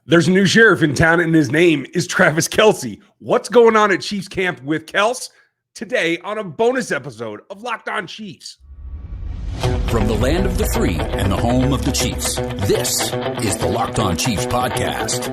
There's a new sheriff in town, and his name is Travis Kelce. What's going on at Chiefs camp with Kelce? Today on a bonus episode of Locked On Chiefs. From the land of the free and the home of the Chiefs, this is the Locked On Chiefs podcast.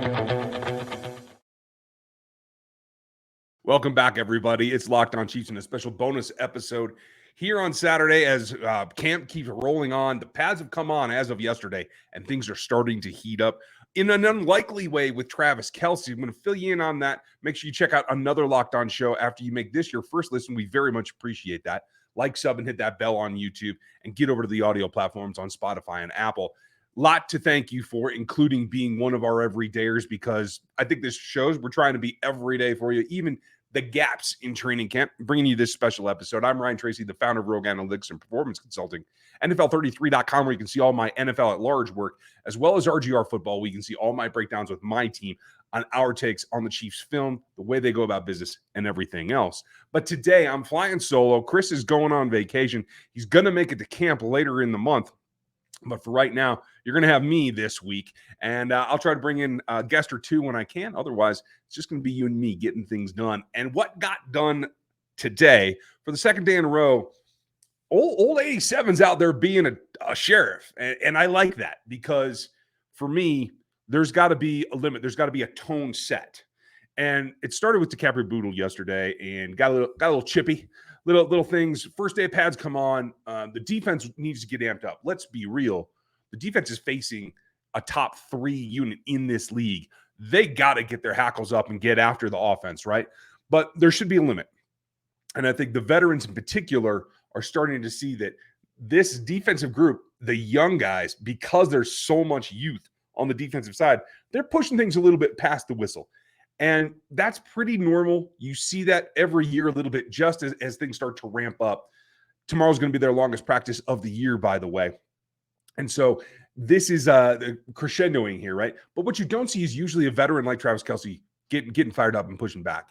Welcome back, everybody. It's Locked On Chiefs and a special bonus episode here on Saturday as camp keeps rolling on. The pads have come on as of yesterday, and things are starting to heat up in an unlikely way with Travis Kelce. I'm going to fill you in on that. Make sure you check out another Locked On show after you make this your first listen. We very much appreciate that. Like, sub, and hit that bell on YouTube, and get over to the audio platforms on Spotify and Apple. Lot to thank you for, including being one of our everydayers, because I think this shows we're trying to be every day for you, even the gaps in training camp, bringing you this special episode. I'm Ryan Tracy, the founder of Rogue Analytics and Performance Consulting, NFL33.com, where you can see all my NFL at large work, as well as RGR football, where you can see all my breakdowns with my team on our takes on the Chiefs film, the way they go about business, and everything else. But today, I'm flying solo. Chris is going on vacation. He's going to make it to camp later in the month. But for right now, you're going to have me this week, and I'll try to bring in a guest or two when I can. Otherwise, it's just going to be you and me getting things done. And what got done today, for the second day in a row, old 87's out there being a sheriff. And I like that, because for me, there's got to be a limit. There's got to be a tone set. And it started with DiCaprio Boodle yesterday and got a little chippy. Little things. First day of pads come on. The defense needs to get amped up. Let's be real. The defense is facing a top 3 unit in this league. They got to get their hackles up and get after the offense, right? But there should be a limit. And I think the veterans in particular are starting to see that this defensive group, the young guys, because there's so much youth on the defensive side, they're pushing things a little bit past the whistle. And that's pretty normal. You see that every year a little bit, just as things start to ramp up. Tomorrow's going to be their longest practice of the year, by the way. And so this is the crescendoing here, right? But what you don't see is usually a veteran like Travis Kelce getting fired up and pushing back.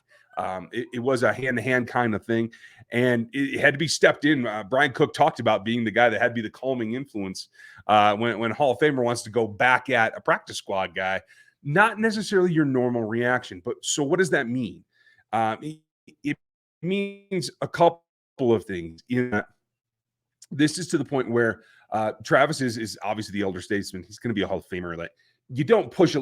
It was a hand-to-hand kind of thing, and it had to be stepped in. Brian Cook talked about being the guy that had to be the calming influence when Hall of Famer wants to go back at a practice squad guy. Not necessarily your normal reaction, but so what does that mean? It means a couple of things. This is to the point where Travis is obviously the elder statesman. He's going to be a Hall of Famer. Like, you don't push,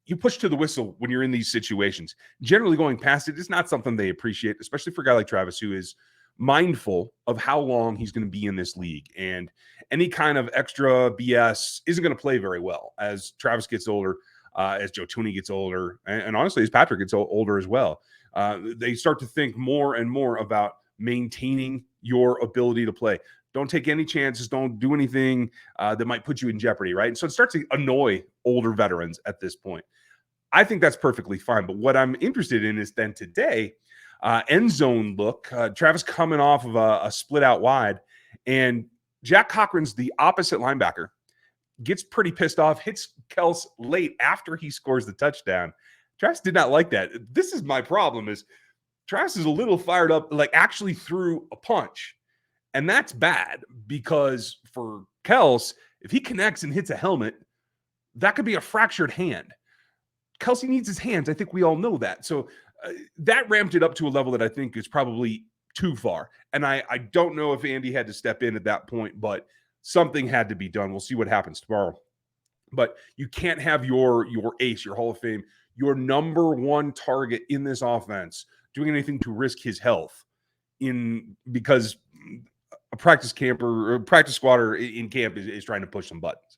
you push to the whistle when you're in these situations. Generally, going past it is not something they appreciate, especially for a guy like Travis, who is mindful of how long he's going to be in this league. And any kind of extra BS isn't going to play very well as Travis gets older. As Joe Tooney gets older, and honestly, as Patrick gets older as well, they start to think more and more about maintaining your ability to play. Don't take any chances. Don't do anything that might put you in jeopardy, right? And so it starts to annoy older veterans at this point. I think that's perfectly fine. But what I'm interested in is then today, end zone look, Travis coming off of a split out wide, and Jack Cochran's the opposite linebacker. Gets pretty pissed off, hits Kelce late after he scores the touchdown. Travis did not like that. This is my problem, is Travis is a little fired up, like actually threw a punch. And that's bad, because for Kelce, if he connects and hits a helmet, that could be a fractured hand. Kelce needs his hands. I think we all know that. So that ramped it up to a level that I think is probably too far. And I don't know if Andy had to step in at that point, but something had to be done. We'll see what happens tomorrow. But you can't have your ace, your Hall of Fame, your number one target in this offense doing anything to risk his health because a practice camper or practice squatter in camp is trying to push some buttons.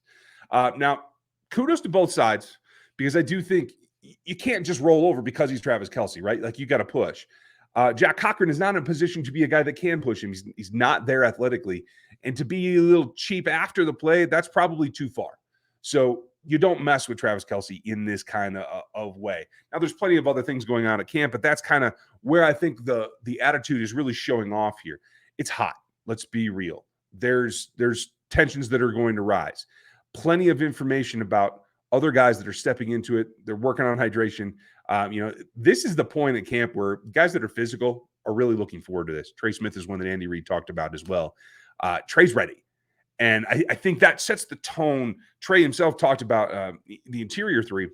Now, kudos to both sides, because I do think you can't just roll over because he's Travis Kelce, right? Like, you got to push. Jack Cochran is not in a position to be a guy that can push him. He's not there athletically. And to be a little cheap after the play, that's probably too far. So you don't mess with Travis Kelce in this kind of way. Now, there's plenty of other things going on at camp, but that's kind of where I think the attitude is really showing off here. It's hot. Let's be real. There's tensions that are going to rise. Plenty of information about other guys that are stepping into it. They're working on hydration. This is the point at camp where guys that are physical are really looking forward to this. Trey Smith is one that Andy Reid talked about as well. Trey's ready. And I think that sets the tone. Trey himself talked about the interior 3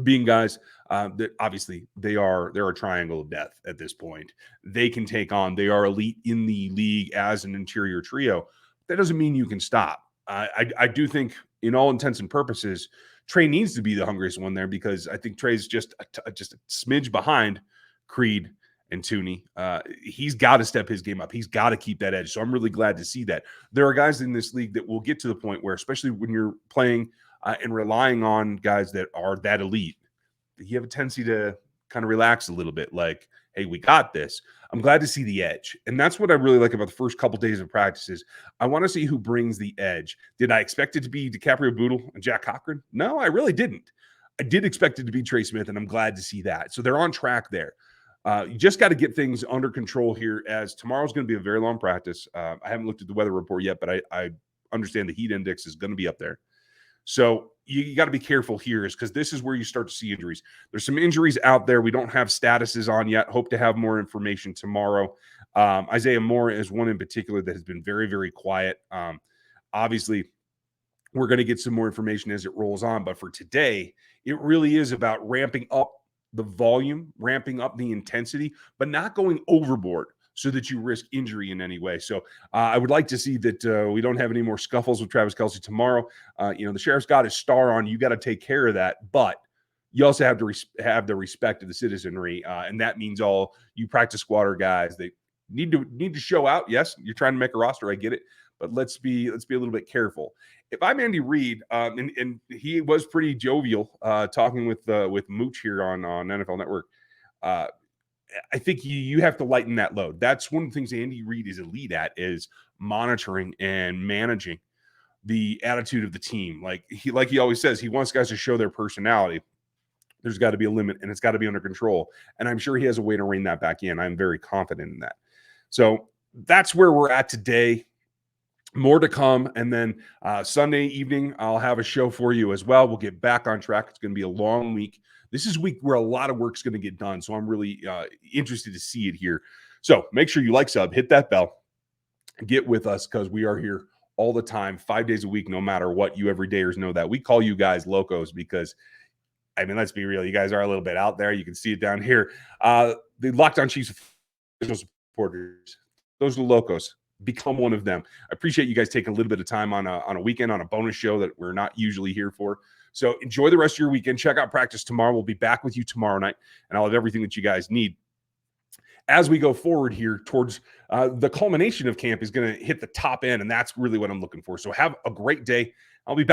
being guys that obviously they're a triangle of death at this point. They can take on. They are elite in the league as an interior trio. That doesn't mean you can stop. I do think, in all intents and purposes, Trey needs to be the hungriest one there because I think Trey's just a smidge behind Creed and Tooney. He's got to step his game up. He's got to keep that edge. So I'm really glad to see that. There are guys in this league that will get to the point where, especially when you're playing and relying on guys that are that elite, you have a tendency to kind of relax a little bit. Like, hey, we got this. I'm glad to see the edge. And that's what I really like about the first couple days of practices. I want to see who brings the edge. Did I expect it to be DiCaprio Boodle and Jack Cochran? No, I really didn't. I did expect it to be Trey Smith, and I'm glad to see that. So they're on track there. You just got to get things under control here, as tomorrow's going to be a very long practice. I haven't looked at the weather report yet, but I understand the heat index is going to be up there. So you got to be careful here, is because this is where you start to see injuries. There's some injuries out there. We don't have statuses on yet. Hope to have more information tomorrow. Isaiah Moore is one in particular that has been very, very quiet. Obviously, we're going to get some more information as it rolls on. But for today, it really is about ramping up the volume, ramping up the intensity, but not going overboard so that you risk injury in any way. So I would like to see that we don't have any more scuffles with Travis Kelce tomorrow. The sheriff's got his star on. You got to take care of that. But you also have to have the respect of the citizenry. And that means all you practice squatter guys, they need to show out. Yes, you're trying to make a roster. I get it. But let's be a little bit careful. If I'm Andy Reid, and he was pretty jovial talking with Mooch here on NFL Network, I think you have to lighten that load. That's one of the things Andy Reid is elite at, is monitoring and managing the attitude of the team. Like he always says, he wants guys to show their personality. There's got to be a limit, and it's got to be under control. And I'm sure he has a way to rein that back in. I'm very confident in that. So that's where we're at today. More to come. And then Sunday evening, I'll have a show for you as well. We'll get back on track. It's going to be a long week. This is a week where a lot of work's going to get done. So I'm really interested to see it here. So make sure you like, sub, hit that bell, get with us, because we are here all the time, 5 days a week, no matter what. You everydayers know that. We call you guys locos because, I mean, let's be real. You guys are a little bit out there. You can see it down here. The Locked On Chiefs supporters, those are the locos. Become one of them. I appreciate you guys taking a little bit of time on a weekend, on a bonus show that we're not usually here for. So enjoy the rest of your weekend. Check out practice tomorrow. We'll be back with you tomorrow night, and I'll have everything that you guys need as we go forward here towards the culmination of camp is going to hit the top end, and that's really what I'm looking for. So have a great day. I'll be back.